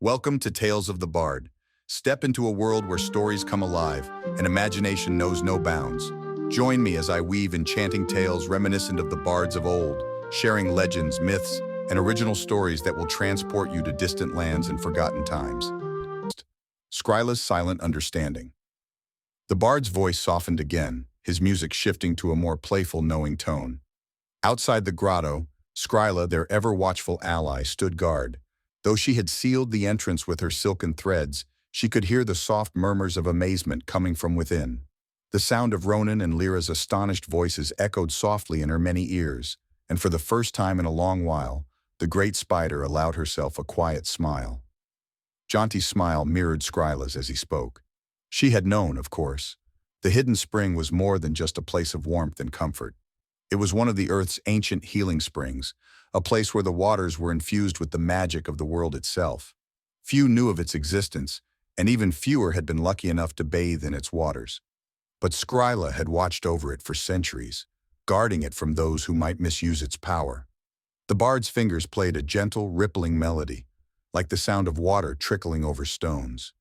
Welcome to Tales of the Bard. Step into a world where stories come alive and imagination knows no bounds. Join me as I weave enchanting tales reminiscent of the bards of old, sharing legends, myths, and original stories that will transport you to distant lands and forgotten times. Skryla's silent understanding. The bard's voice softened again, his music shifting to a more playful, knowing tone. Outside the grotto, Skryla, their ever-watchful ally, stood guard. Though she had sealed the entrance with her silken threads, she could hear the soft murmurs of amazement coming from within. The sound of Ronan and Lira's astonished voices echoed softly in her many ears, and for the first time in a long while, the great spider allowed herself a quiet smile. Jonty's smile mirrored Skryla's as he spoke. She had known, of course. The hidden spring was more than just a place of warmth and comfort. It was one of the Earth's ancient healing springs, a place where the waters were infused with the magic of the world itself. Few knew of its existence, and even fewer had been lucky enough to bathe in its waters. But Skryla had watched over it for centuries, guarding it from those who might misuse its power. The bard's fingers played a gentle, rippling melody, like the sound of water trickling over stones.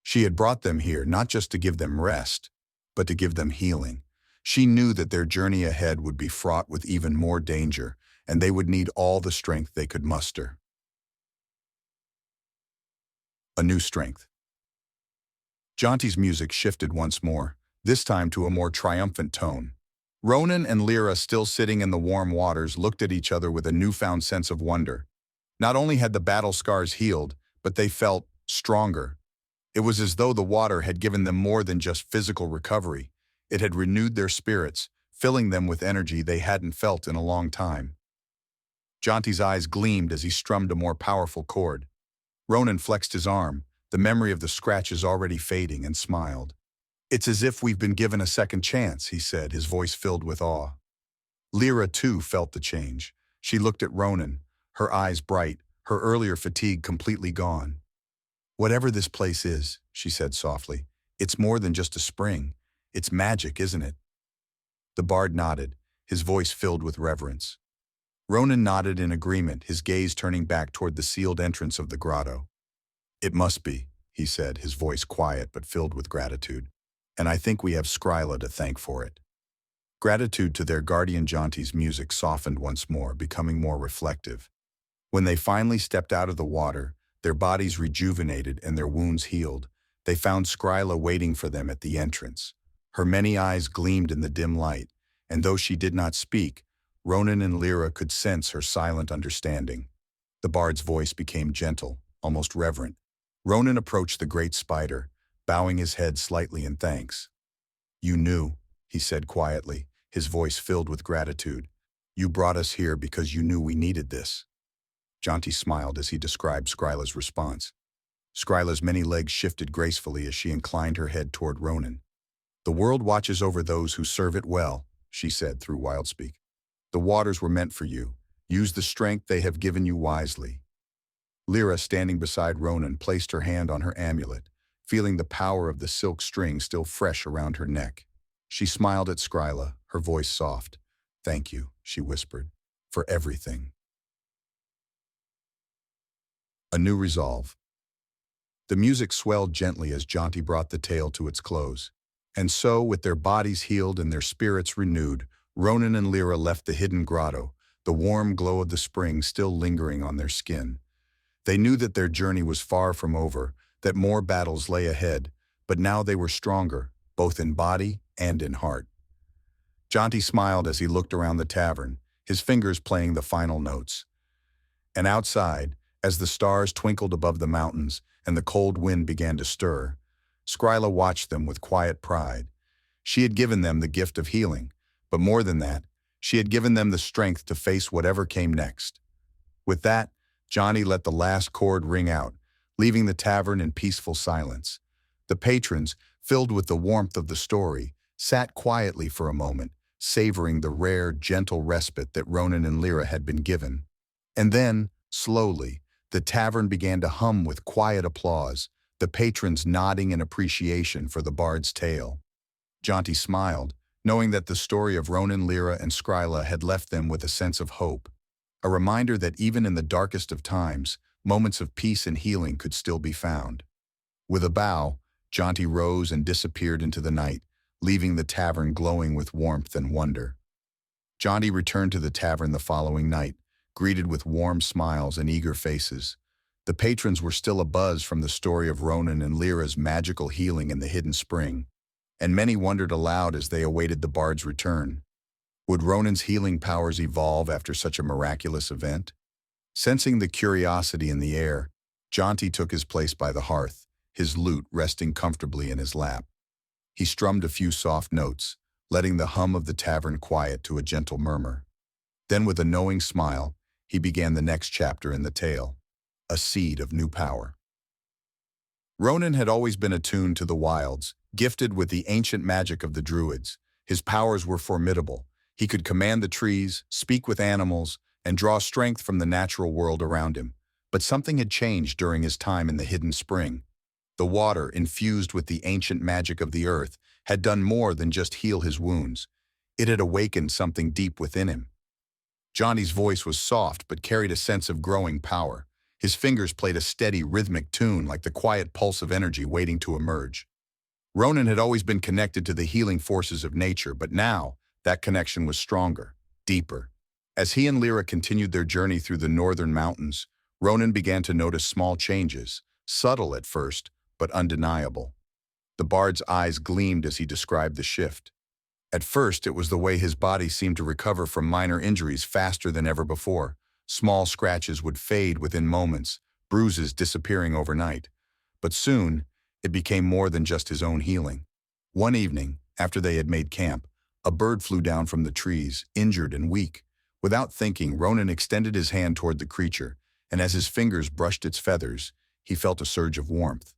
She had brought them here not just to give them rest, but to give them healing. She knew that their journey ahead would be fraught with even more danger, and they would need all the strength they could muster. A new strength. Jonty's music shifted once more, this time to a more triumphant tone. Ronan and Lira, still sitting in the warm waters, looked at each other with a newfound sense of wonder. Not only had the battle scars healed, but they felt stronger. It was as though the water had given them more than just physical recovery. It had renewed their spirits, filling them with energy they hadn't felt in a long time. Jonty's eyes gleamed as he strummed a more powerful chord. Ronan flexed his arm, the memory of the scratches already fading, and smiled. "It's as if we've been given a second chance," he said, his voice filled with awe. Lira, too, felt the change. She looked at Ronan, her eyes bright, her earlier fatigue completely gone. "Whatever this place is," she said softly, "it's more than just a spring. It's magic, isn't it?" The bard nodded, his voice filled with reverence. Ronan nodded in agreement, his gaze turning back toward the sealed entrance of the grotto. "It must be," he said, his voice quiet but filled with gratitude. "And I think we have Skryla to thank for it." Gratitude to their guardian. Jonty's music softened once more, becoming more reflective. When they finally stepped out of the water, their bodies rejuvenated and their wounds healed, they found Skryla waiting for them at the entrance. Her many eyes gleamed in the dim light, and though she did not speak, Ronan and Lira could sense her silent understanding. The bard's voice became gentle, almost reverent. Ronan approached the great spider, bowing his head slightly in thanks. "You knew," he said quietly, his voice filled with gratitude. "You brought us here because you knew we needed this." Jonty smiled as he described Skryla's response. Skryla's many legs shifted gracefully as she inclined her head toward Ronan. "The world watches over those who serve it well," she said through Wildspeak. "The waters were meant for you. Use the strength they have given you wisely." Lira, standing beside Ronan, placed her hand on her amulet, feeling the power of the silk string still fresh around her neck. She smiled at Skryla, her voice soft. "Thank you," she whispered, "for everything." A new resolve. The music swelled gently as Jonty brought the tale to its close. And so, with their bodies healed and their spirits renewed, Ronan and Lira left the hidden grotto, the warm glow of the spring still lingering on their skin. They knew that their journey was far from over, that more battles lay ahead, but now they were stronger, both in body and in heart. Jonty smiled as he looked around the tavern, his fingers playing the final notes. And outside, as the stars twinkled above the mountains and the cold wind began to stir, Skryla watched them with quiet pride. She had given them the gift of healing, but more than that, she had given them the strength to face whatever came next. With that, Jonty let the last chord ring out, leaving the tavern in peaceful silence. The patrons, filled with the warmth of the story, sat quietly for a moment, savoring the rare, gentle respite that Ronan and Lira had been given. And then, slowly, the tavern began to hum with quiet applause, the patrons nodding in appreciation for the bard's tale. Jonty smiled, knowing that the story of Ronan, Lira, and Skryla had left them with a sense of hope, a reminder that even in the darkest of times, moments of peace and healing could still be found. With a bow, Jonty rose and disappeared into the night, leaving the tavern glowing with warmth and wonder. Jonty returned to the tavern the following night, greeted with warm smiles and eager faces. The patrons were still abuzz from the story of Ronan and Lira's magical healing in the hidden spring, and many wondered aloud as they awaited the bard's return. Would Ronan's healing powers evolve after such a miraculous event? Sensing the curiosity in the air, Jonty took his place by the hearth, his lute resting comfortably in his lap. He strummed a few soft notes, letting the hum of the tavern quiet to a gentle murmur. Then with a knowing smile, he began the next chapter in the tale, a seed of new power. Ronan had always been attuned to the wilds, gifted with the ancient magic of the Druids. His powers were formidable. He could command the trees, speak with animals, and draw strength from the natural world around him. But something had changed during his time in the hidden spring. The water, infused with the ancient magic of the earth, had done more than just heal his wounds. It had awakened something deep within him. Jonty's voice was soft but carried a sense of growing power. His fingers played a steady, rhythmic tune like the quiet pulse of energy waiting to emerge. Ronan had always been connected to the healing forces of nature, but now that connection was stronger, deeper. As he and Lira continued their journey through the northern mountains, Ronan began to notice small changes, subtle at first, but undeniable. The bard's eyes gleamed as he described the shift. At first, it was the way his body seemed to recover from minor injuries faster than ever before. Small scratches would fade within moments, bruises disappearing overnight. But soon, it became more than just his own healing. One evening, after they had made camp, a bird flew down from the trees, injured and weak. Without thinking, Ronan extended his hand toward the creature, and as his fingers brushed its feathers, he felt a surge of warmth.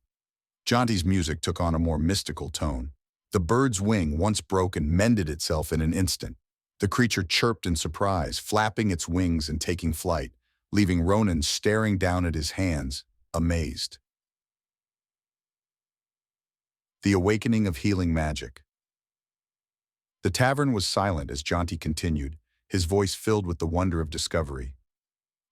Jonty's music took on a more mystical tone. The bird's wing, once broken, mended itself in an instant. The creature chirped in surprise, flapping its wings and taking flight, leaving Ronan staring down at his hands, amazed. The awakening of healing magic. The tavern was silent as Jonty continued, his voice filled with the wonder of discovery.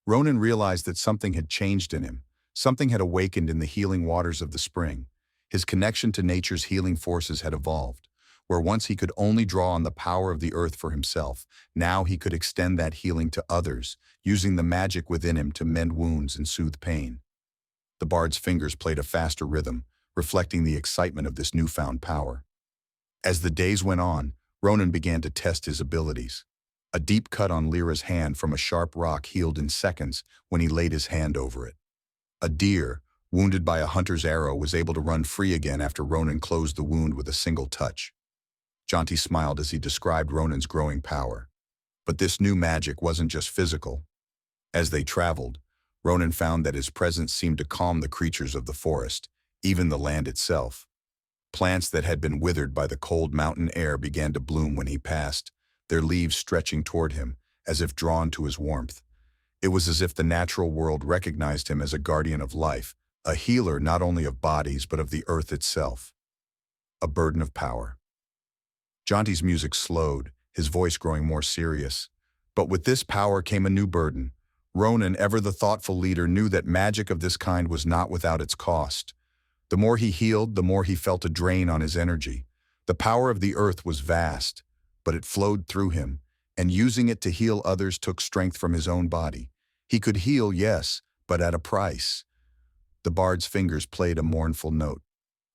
Ronan realized that something had changed in him. Something had awakened in the healing waters of the spring. His connection to nature's healing forces had evolved. Where once he could only draw on the power of the earth for himself, now he could extend that healing to others, using the magic within him to mend wounds and soothe pain. The bard's fingers played a faster rhythm, reflecting the excitement of this newfound power. As the days went on, Ronan began to test his abilities. A deep cut on Lira's hand from a sharp rock healed in seconds when he laid his hand over it. A deer, wounded by a hunter's arrow, was able to run free again after Ronan closed the wound with a single touch. Jonty smiled as he described Ronan's growing power. But this new magic wasn't just physical. As they traveled, Ronan found that his presence seemed to calm the creatures of the forest, even the land itself. Plants that had been withered by the cold mountain air began to bloom when he passed, their leaves stretching toward him, as if drawn to his warmth. It was as if the natural world recognized him as a guardian of life, a healer not only of bodies but of the earth itself. A burden of power. Jonty's music slowed, his voice growing more serious. But with this power came a new burden. Ronan, ever the thoughtful leader, knew that magic of this kind was not without its cost. The more he healed, the more he felt a drain on his energy. The power of the earth was vast, but it flowed through him, and using it to heal others took strength from his own body. He could heal, yes, but at a price. The bard's fingers played a mournful note.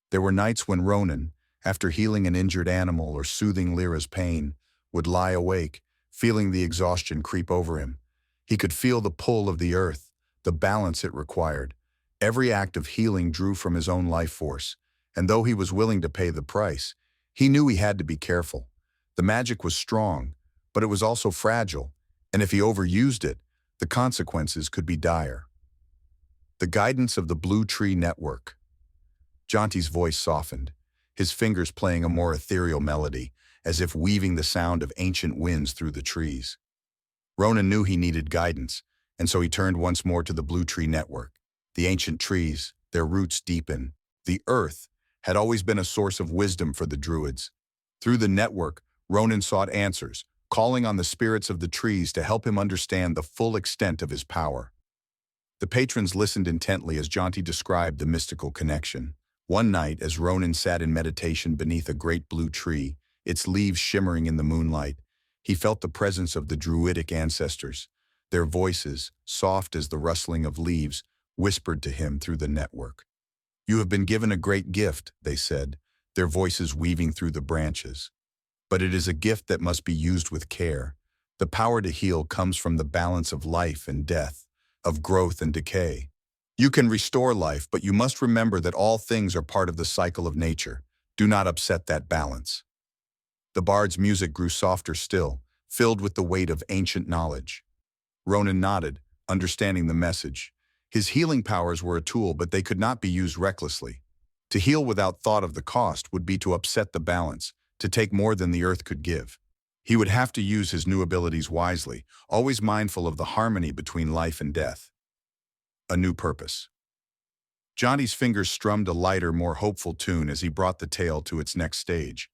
There were nights when Ronan, after healing an injured animal or soothing Lira's pain, would lie awake, feeling the exhaustion creep over him. He could feel the pull of the earth, the balance it required. Every act of healing drew from his own life force, and though he was willing to pay the price, he knew he had to be careful. The magic was strong, but it was also fragile, and if he overused it, the consequences could be dire. The guidance of the Blue Tree Network. Jonty's voice softened, his fingers playing a more ethereal melody, as if weaving the sound of ancient winds through the trees. Ronan knew he needed guidance, and so he turned once more to the Blue Tree Network. The ancient trees, their roots deep in the earth, had always been a source of wisdom for the Druids. Through the network, Ronan sought answers, calling on the spirits of the trees to help him understand the full extent of his power. The patrons listened intently as Jonty described the mystical connection. One night, as Ronan sat in meditation beneath a great blue tree, its leaves shimmering in the moonlight, he felt the presence of the Druidic ancestors. Their voices, soft as the rustling of leaves, whispered to him through the network. "You have been given a great gift," they said, their voices weaving through the branches. "But it is a gift that must be used with care. The power to heal comes from the balance of life and death, of growth and decay. You can restore life, but you must remember that all things are part of the cycle of nature. Do not upset that balance." The bard's music grew softer still, filled with the weight of ancient knowledge. Ronan nodded, understanding the message. His healing powers were a tool, but they could not be used recklessly. To heal without thought of the cost would be to upset the balance, to take more than the earth could give. He would have to use his new abilities wisely, always mindful of the harmony between life and death. A new purpose. Jonty's fingers strummed a lighter, more hopeful tune as he brought the tale to its next stage.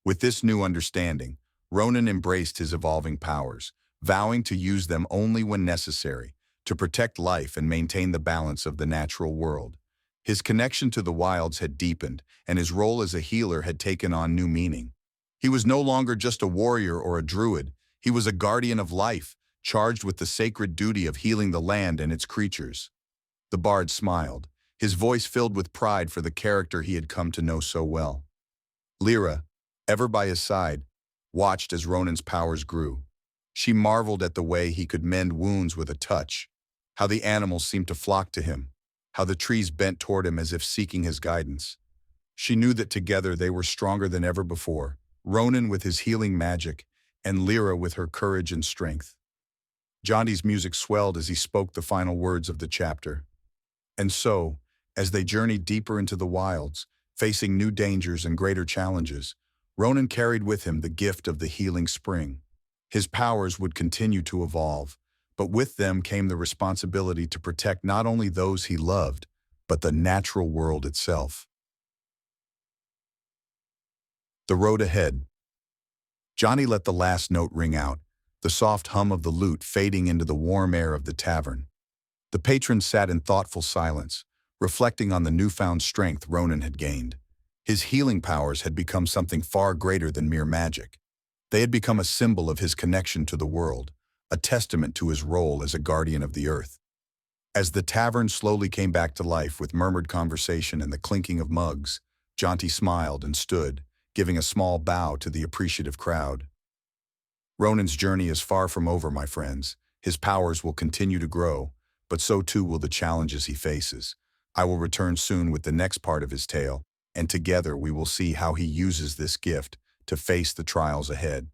With this new understanding, Ronan embraced his evolving powers, vowing to use them only when necessary, to protect life and maintain the balance of the natural world. His connection to the wilds had deepened, and his role as a healer had taken on new meaning. He was no longer just a warrior or a druid, he was a guardian of life, charged with the sacred duty of healing the land and its creatures. The bard smiled, his voice filled with pride for the character he had come to know so well. Lira, ever by his side, watched as Ronan's powers grew. She marveled at the way he could mend wounds with a touch, how the animals seemed to flock to him, how the trees bent toward him as if seeking his guidance. She knew that together they were stronger than ever before, Ronan with his healing magic, and Lira with her courage and strength. Jonty's music swelled as he spoke the final words of the chapter. And so, as they journeyed deeper into the wilds, facing new dangers and greater challenges, Ronan carried with him the gift of the healing spring. His powers would continue to evolve, but with them came the responsibility to protect not only those he loved, but the natural world itself. The road ahead. Jonty let the last note ring out, the soft hum of the lute fading into the warm air of the tavern. The patrons sat in thoughtful silence, reflecting on the newfound strength Ronan had gained. His healing powers had become something far greater than mere magic. They had become a symbol of his connection to the world, a testament to his role as a guardian of the earth. As the tavern slowly came back to life with murmured conversation and the clinking of mugs, Jonty smiled and stood, giving a small bow to the appreciative crowd. "Ronan's journey is far from over, my friends. His powers will continue to grow, but so too will the challenges he faces. I will return soon with the next part of his tale, and together we will see how he uses this gift to face the trials ahead."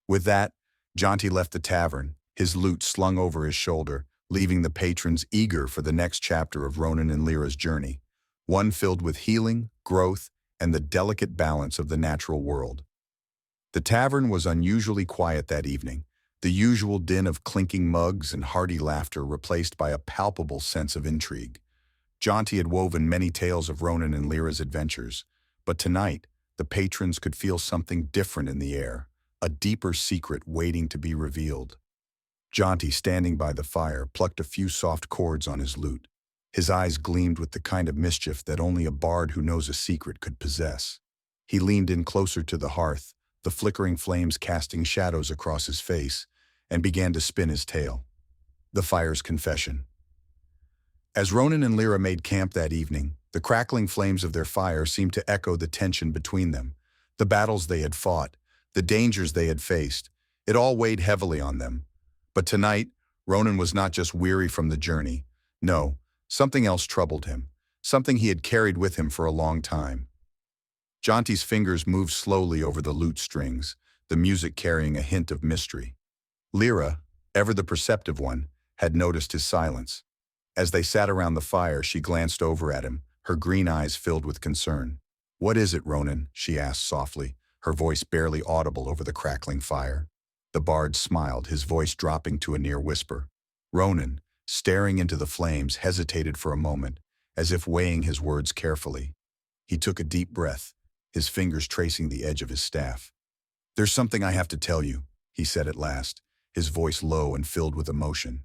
With that, Jonty left the tavern, his lute slung over his shoulder, leaving the patrons eager for the next chapter of Ronan and Lira's journey, one filled with healing, growth, and the delicate balance of the natural world. The tavern was unusually quiet that evening, the usual din of clinking mugs and hearty laughter replaced by a palpable sense of intrigue. Jonty had woven many tales of Ronan and Lira's adventures, but tonight, the patrons could feel something different in the air, a deeper secret waiting to be revealed. Jonty, standing by the fire, plucked a few soft chords on his lute. His eyes gleamed with the kind of mischief that only a bard who knows a secret could possess. He leaned in closer to the hearth, the flickering flames casting shadows across his face, and began to spin his tale. The fire's confession. As Ronan and Lira made camp that evening, the crackling flames of their fire seemed to echo the tension between them, the battles they had fought, the dangers they had faced. It all weighed heavily on them. But tonight, Ronan was not just weary from the journey. No, something else troubled him, something he had carried with him for a long time. Jonty's fingers moved slowly over the lute strings, the music carrying a hint of mystery. Lira, ever the perceptive one, had noticed his silence. As they sat around the fire, she glanced over at him, her green eyes filled with concern. "What is it, Ronan?" she asked softly, her voice barely audible over the crackling fire. The bard smiled, his voice dropping to a near whisper. Ronan, staring into the flames, hesitated for a moment, as if weighing his words carefully. He took a deep breath, his fingers tracing the edge of his staff. "There's something I have to tell you," he said at last, his voice low and filled with emotion.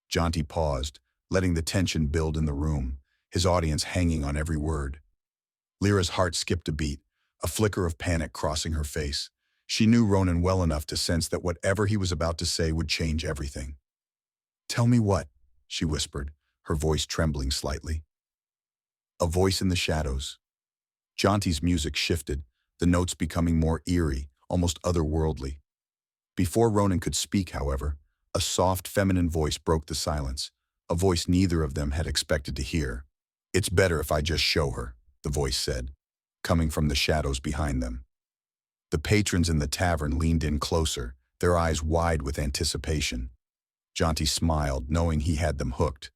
Jonty paused, letting the tension build in the room, his audience hanging on every word. Lyra's heart skipped a beat, a flicker of panic crossing her face. She knew Ronan well enough to sense that whatever he was about to say would change everything. "Tell me what?" she whispered, her voice trembling slightly. A voice in the shadows. Jonty's music shifted, the notes becoming more eerie, almost otherworldly. Before Ronan could speak, however, a soft feminine voice broke the silence, a voice neither of them had expected to hear. "It's better if I just show her," the voice said, coming from the shadows behind them. The patrons in the tavern leaned in closer, their eyes wide with anticipation. Jonty smiled, knowing he had them hooked.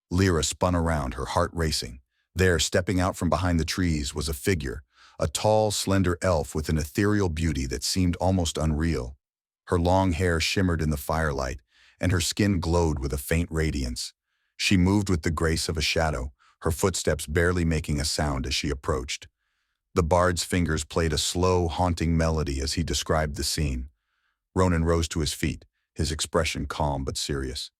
Lira spun around, her heart racing. There, stepping out from behind the trees, was a figure, a tall, slender elf with an ethereal beauty that seemed almost unreal. Her long hair shimmered in the firelight, and her skin glowed with a faint radiance. She moved with the grace of a shadow, her footsteps barely making a sound as she approached. The bard's fingers played a slow, haunting melody as he described the scene. Ronan rose to his feet, his expression calm but serious.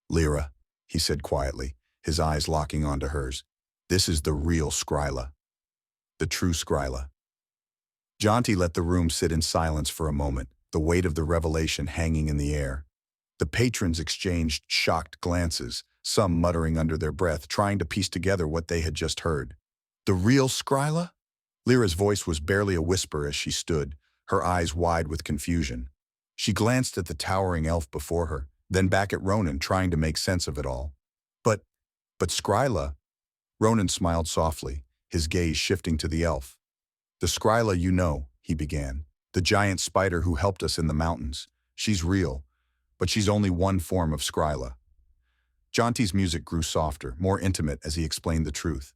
"Lira," he said quietly, his eyes locking onto hers. "This is the real Skryla. The true Skryla." Jonty let the room sit in silence for a moment, the weight of the revelation hanging in the air. The patrons exchanged shocked glances, some muttering under their breath, trying to piece together what they had just heard. "The real Skryla?" Lyra's voice was barely a whisper as she stood, her eyes wide with confusion. She glanced at the towering elf before her, then back at Ronan, trying to make sense of it all. But Skryla?" Ronan smiled softly, his gaze shifting to the elf. "The Skryla you know," he began. "The giant spider who helped us in the mountains. She's real, but she's only one form of Skryla." Jonty's music grew softer, more intimate as he explained the truth.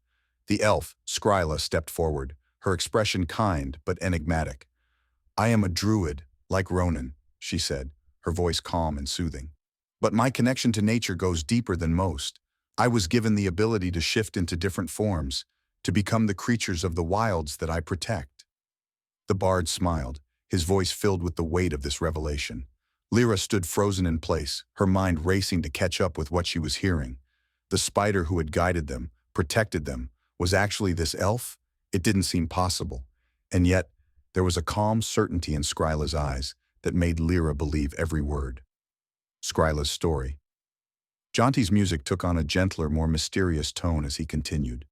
The elf, Skryla, stepped forward, her expression kind but enigmatic. "I am a druid, like Ronan," she said, her voice calm and soothing. "But my connection to nature goes deeper than most. I was given the ability to shift into different forms, to become the creatures of the wilds that I protect." The bard smiled, his voice filled with the weight of this revelation. Lira stood frozen in place, her mind racing to catch up with what she was hearing. The spider who had guided them, protected them, was actually this elf? It didn't seem possible. And yet, there was a calm certainty in Skryla's eyes that made Lira believe every word. Skryla's story. Jonty's music took on a gentler, more mysterious tone as he continued.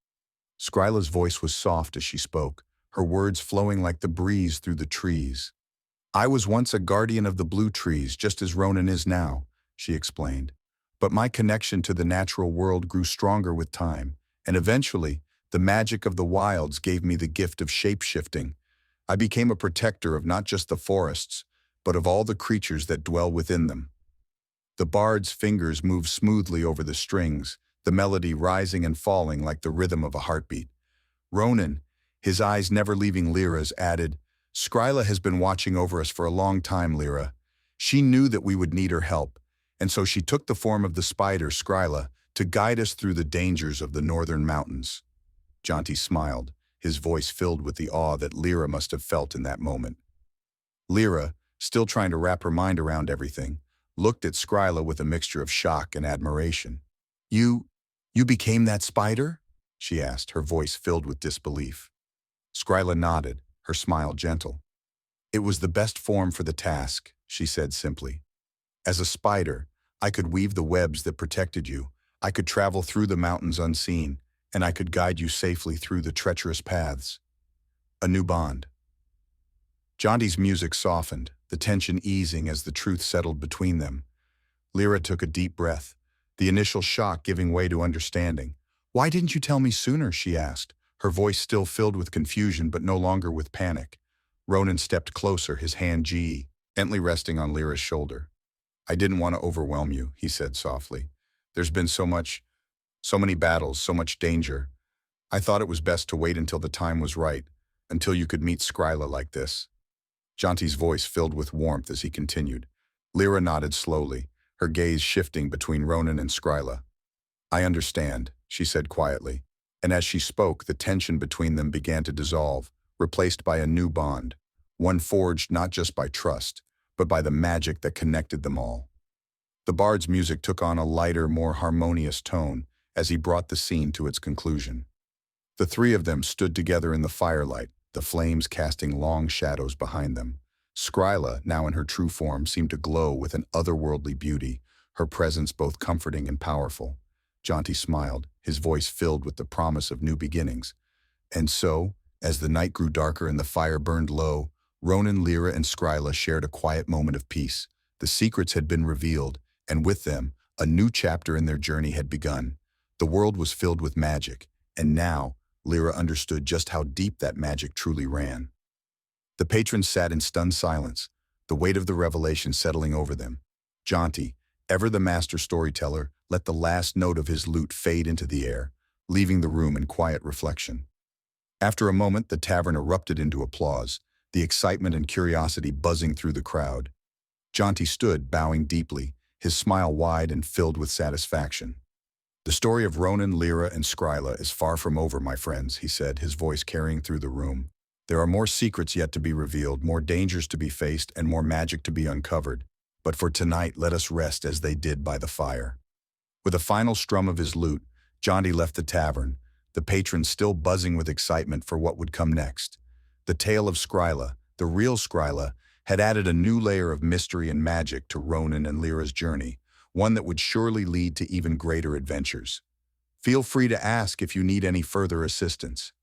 Skryla's voice was soft as she spoke, her words flowing like the breeze through the trees. "I was once a guardian of the blue trees, just as Ronan is now," she explained. "But my connection to the natural world grew stronger with time, and eventually, the magic of the wilds gave me the gift of shape-shifting. I became a protector of not just the forests, but of all the creatures that dwell within them." The bard's fingers moved smoothly over the strings, the melody rising and falling like the rhythm of a heartbeat. Ronan, his eyes never leaving Lyra's, added, "Skryla has been watching over us for a long time, Lira. She knew that we would need her help, and so she took the form of the spider, Skryla, to guide us through the dangers of the northern mountains." Jonty smiled, his voice filled with the awe that Lira must have felt in that moment. Lira, still trying to wrap her mind around everything, looked at Skryla with a mixture of shock and admiration. You became that spider?" she asked, her voice filled with disbelief. Skryla nodded, her smile gentle. "It was the best form for the task," she said simply. "As a spider, I could weave the webs that protected you, I could travel through the mountains unseen, and I could guide you safely through the treacherous paths." A new bond. Jonty's music softened, the tension easing as the truth settled between them. Lira took a deep breath, the initial shock giving way to understanding. "Why didn't you tell me sooner?" she asked, her voice still filled with confusion but no longer with panic. Ronan stepped closer, his hand gently resting on Lyra's shoulder. "I didn't want to overwhelm you," he said softly. "There's been so many battles, so much danger. I thought it was best to wait until the time was right, until you could meet Skryla like this." Jonty's voice filled with warmth as he continued. Lira nodded slowly, her gaze shifting between Ronan and Skryla. "I understand," she said quietly, and as she spoke, the tension between them began to dissolve, replaced by a new bond, one forged not just by trust, but by the magic that connected them all. The bard's music took on a lighter, more harmonious tone as he brought the scene to its conclusion. The three of them stood together in the firelight, the flames casting long shadows behind them. Skryla, now in her true form, seemed to glow with an otherworldly beauty, her presence both comforting and powerful. Jonty smiled, his voice filled with the promise of new beginnings. And so, as the night grew darker and the fire burned low, Ronan, Lira, and Skryla shared a quiet moment of peace. The secrets had been revealed, and with them, a new chapter in their journey had begun. The world was filled with magic, and now, Lira understood just how deep that magic truly ran. The patrons sat in stunned silence, the weight of the revelation settling over them. Jonty, ever the master storyteller, let the last note of his lute fade into the air, leaving the room in quiet reflection. After a moment, the tavern erupted into applause, the excitement and curiosity buzzing through the crowd. Jonty stood, bowing deeply, his smile wide and filled with satisfaction. "The story of Ronan, Lira, and Skryla is far from over, my friends," he said, his voice carrying through the room. "There are more secrets yet to be revealed, more dangers to be faced, and more magic to be uncovered. But for tonight, let us rest as they did by the fire." With a final strum of his lute, Jonty left the tavern, the patrons still buzzing with excitement for what would come next. The tale of Skryla, the real Skryla, had added a new layer of mystery and magic to Ronan and Lira's journey, one that would surely lead to even greater adventures. Feel free to ask if you need any further assistance.